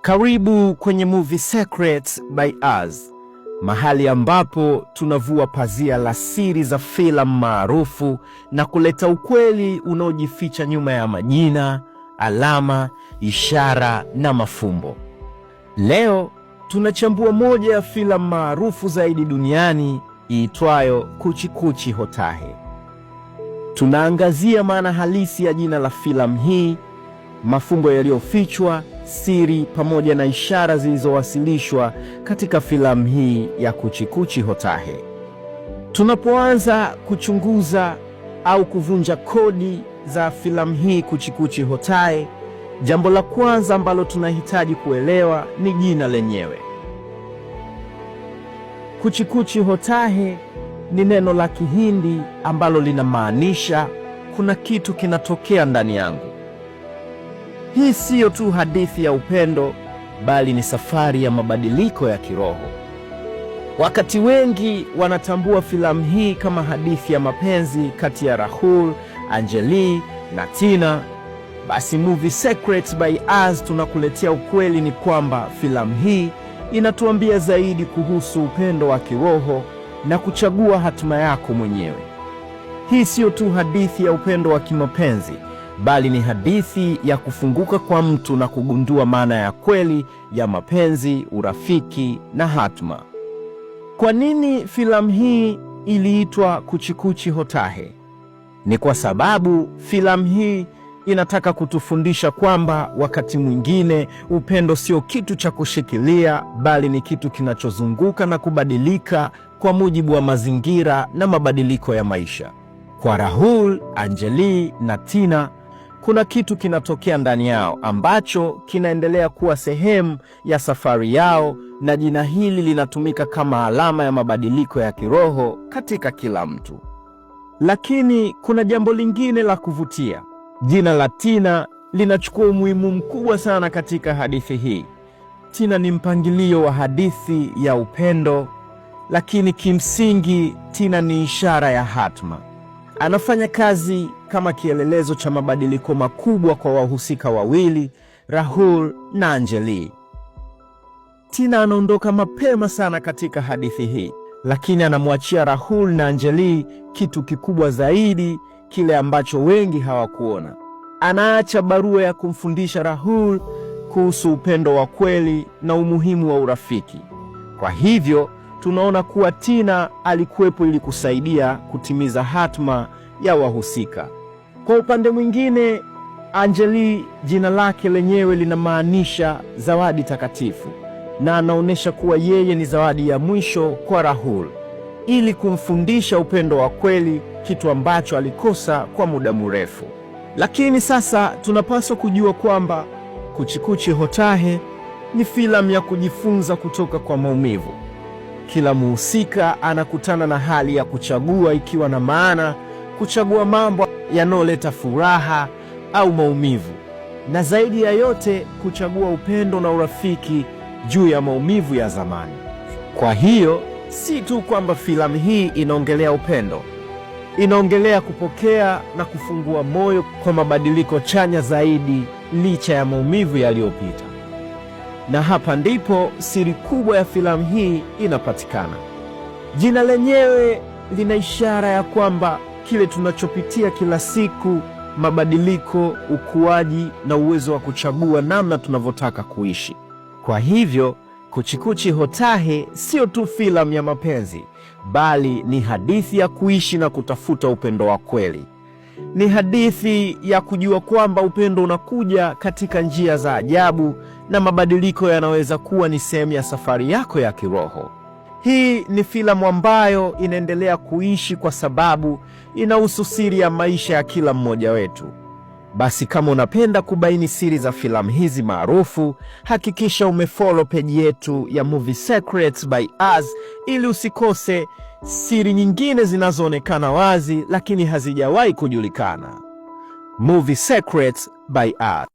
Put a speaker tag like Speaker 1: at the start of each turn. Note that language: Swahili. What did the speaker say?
Speaker 1: Karibu kwenye Movie Secrets by Us, mahali ambapo tunavua pazia la siri za filamu maarufu na kuleta ukweli unaojificha nyuma ya majina, alama, ishara na mafumbo. Leo tunachambua moja ya filamu maarufu zaidi duniani iitwayo Kuchi-Kuchi Hotahe. Tunaangazia maana halisi ya jina la filamu hii, mafumbo yaliyofichwa, siri pamoja na ishara zilizowasilishwa katika filamu hii ya Kuchi-Kuchi Hotahe. Tunapoanza kuchunguza au kuvunja kodi za filamu hii Kuchi-Kuchi Hotahe, jambo la kwanza ambalo tunahitaji kuelewa ni jina lenyewe. Kuchi-Kuchi Hotahe ni neno la Kihindi ambalo linamaanisha kuna kitu kinatokea ndani yangu. Hii siyo tu hadithi ya upendo, bali ni safari ya mabadiliko ya kiroho. Wakati wengi wanatambua filamu hii kama hadithi ya mapenzi kati ya Rahul, Anjali na Tina, basi Movie Secrets by Us tunakuletea ukweli ni kwamba filamu hii inatuambia zaidi kuhusu upendo wa kiroho na kuchagua hatima yako mwenyewe. Hii siyo tu hadithi ya upendo wa kimapenzi, bali ni hadithi ya kufunguka kwa mtu na kugundua maana ya kweli ya mapenzi, urafiki na hatima. Kwa nini filamu hii iliitwa Kuchi-Kuchi Hotahe? Ni kwa sababu filamu hii inataka kutufundisha kwamba wakati mwingine upendo sio kitu cha kushikilia, bali ni kitu kinachozunguka na kubadilika kwa mujibu wa mazingira na mabadiliko ya maisha. Kwa Rahul, Anjali na Tina, kuna kitu kinatokea ndani yao ambacho kinaendelea kuwa sehemu ya safari yao, na jina hili linatumika kama alama ya mabadiliko ya kiroho katika kila mtu. Lakini kuna jambo lingine la kuvutia. Jina la Tina linachukua umuhimu mkubwa sana katika hadithi hii. Tina ni mpangilio wa hadithi ya upendo, lakini kimsingi Tina ni ishara ya hatma. Anafanya kazi kama kielelezo cha mabadiliko makubwa kwa wahusika wawili, Rahul na Anjali. Tina anaondoka mapema sana katika hadithi hii, lakini anamwachia Rahul na Anjali kitu kikubwa zaidi, kile ambacho wengi hawakuona. Anaacha barua ya kumfundisha Rahul kuhusu upendo wa kweli na umuhimu wa urafiki. Kwa hivyo tunaona kuwa Tina alikuwepo ili kusaidia kutimiza hatma ya wahusika. Kwa upande mwingine, Anjali, jina lake lenyewe linamaanisha zawadi takatifu, na anaonyesha kuwa yeye ni zawadi ya mwisho kwa Rahul ili kumfundisha upendo wa kweli, kitu ambacho alikosa kwa muda mrefu. Lakini sasa tunapaswa kujua kwamba Kuchi-Kuchi Hotahe ni filamu ya kujifunza kutoka kwa maumivu. Kila mhusika anakutana na hali ya kuchagua, ikiwa na maana kuchagua mambo yanayoleta furaha au maumivu, na zaidi ya yote kuchagua upendo na urafiki juu ya maumivu ya zamani. Kwa hiyo si tu kwamba filamu hii inaongelea upendo, inaongelea kupokea na kufungua moyo kwa mabadiliko chanya zaidi licha ya maumivu yaliyopita. Na hapa ndipo siri kubwa ya filamu hii inapatikana. Jina lenyewe lina ishara ya kwamba kile tunachopitia kila siku, mabadiliko, ukuaji na uwezo wa kuchagua namna tunavyotaka kuishi. Kwa hivyo Kuchi-Kuchi Hotahe sio tu filamu ya mapenzi, bali ni hadithi ya kuishi na kutafuta upendo wa kweli. Ni hadithi ya kujua kwamba upendo unakuja katika njia za ajabu, na mabadiliko yanaweza kuwa ni sehemu ya safari yako ya kiroho. Hii ni filamu ambayo inaendelea kuishi kwa sababu inahusu siri ya maisha ya kila mmoja wetu. Basi kama unapenda kubaini siri za filamu hizi maarufu, hakikisha umefollow page yetu ya Movie Secrets by Us ili usikose siri nyingine zinazoonekana wazi lakini hazijawahi kujulikana. Movie Secrets by Us.